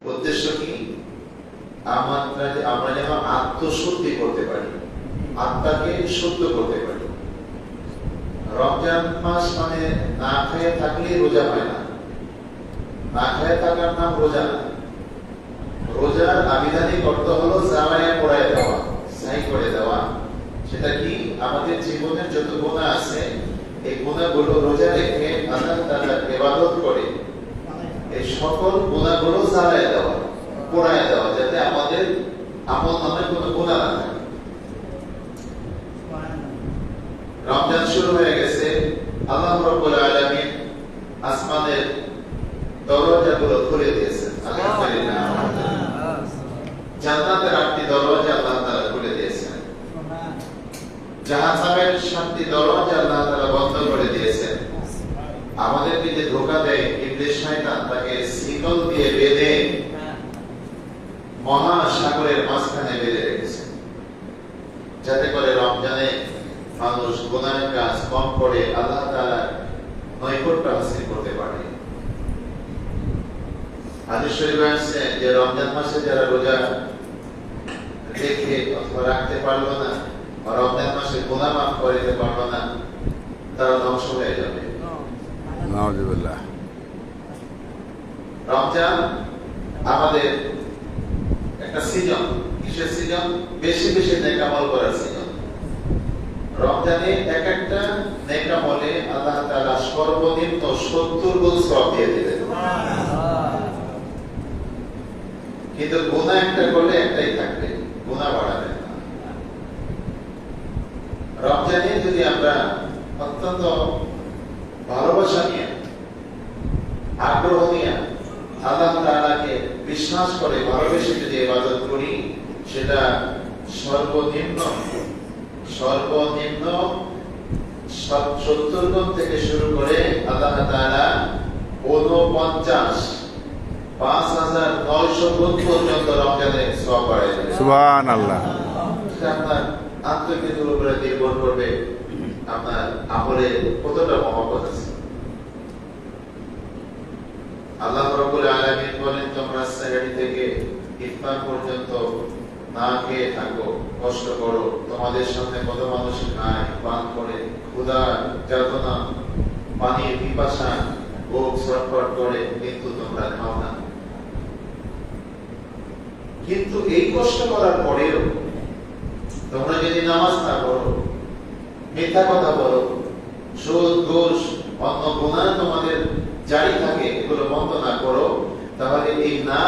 উদ্দেশ্য কি? আমরা যেন আত্মশুদ্ধি করতে পারি, আত্মাকে শুদ্ধ করতে পারি। রমজান মাস মানে না খেয়ে থাকলে রোজা হয় না। না খেয়ে থাকার নাম রোজা না। রোজার আবিধানিক অর্থ হলো জ্বালায় পড়ায় দেওয়া, ছাই করে দেওয়া। সেটা কি? আমাদের জীবনের যত গুনাহ আছে এই গুনাহগুলো রোজা রেখে আল্লাহ তাআলার ইবাদত করে এই সকল গুনাহগুলো জ্বালায় দেওয়া, পড়ায় দেওয়া, যাতে আমাদের আমল নামে কোনো গুনাহ না থাকে। রমজান শুরু হয়ে গেছে, আল্লাহ রাব্বুল আলামিন আসমানের দরজাগুলো খুলে দিয়েছেন। আলহামদুলিল্লাহ। জান্নাতের 8টি দরজা আল্লাহ তাআলা খুলে দিয়েছেন। জাহান্নামের 7টি দরজা আল্লাহ তাআলা বন্ধ করে দিয়েছেন। আমাদেরকে যে ধোঁকা দেয় ইবলিস শয়তান, তাকে শিকল দিয়ে বেঁধে মহাসাগরের মাঝখানে বেঁধে রেখেছেন, যাতে করে রমজানে মানুষ গুনাহের কাজ কম করে আল্লাহ তাআলার নৈকট্য হাসিল করতে পারে। হাদিস শরীফে আছে যে রমজান মাসে যারা রোজা রেখে অথবা রাখতে পারলো না, বা রমজান মাসে গুনাহ মাফ করতে পারলো না, তারা ধ্বংস হয়ে যাবে। নাউজুবিল্লাহ। রমজান আমাদের একটা সিজন। কিসের সিজন? বেশি বেশি নেক আমল করার সিজন। রমজানে এক একটা নেক আমলে আল্লাহ তাআলা সর্বনিম্ন 70 গুণ সওয়াব দিয়ে দিবেন। কিন্তু গুনাহ একটা করলে একটাই থাকবে, গুনাহ বাড়াবে না। রমজানে যদি আমরা অত্যন্ত ভালোবাসা নিয়ে, আগ্রহ নিয়ে, আল্লাহ তাআলাকে বিশ্বাস করে ভালোবেসে যদি ইবাদত করি, সেটা সর্বনিম্ন 70 গুণ থেকে শুরু করে আল্লাহ তাআলা ৫৯০০ গুণ পর্যন্ত রমজানে সওয়াব বাড়ায় দেবেন। সুবহানাল্লাহ। আপনার আত্মীয়তার উপরে নির্ভর করবে আপনার আমলে কতটা মহব্বত আছে। আল্লাহ রাব্বুল আলামিন বলেন, তোমরা সেহরি থেকে ইফতার পর্যন্ত না খেয়ে থাকো, কষ্ট করো। তোমাদের সামনে কত মানুষ খায়, পান করে, ক্ষুধা যাতনা, পানির পিপাসা, বুক ছটফট করে, কিন্তু তোমরা খাও না। কিন্তু এই কষ্ট করার পরেও তোমরা যদি নামাজ না পড়ো, মিথ্যা কথা বলো, সুদ ঘুষ অন্য গুনাহ তোমাদের জারি থাকে, এগুলো বন্ধ না করো, তাহলে এই না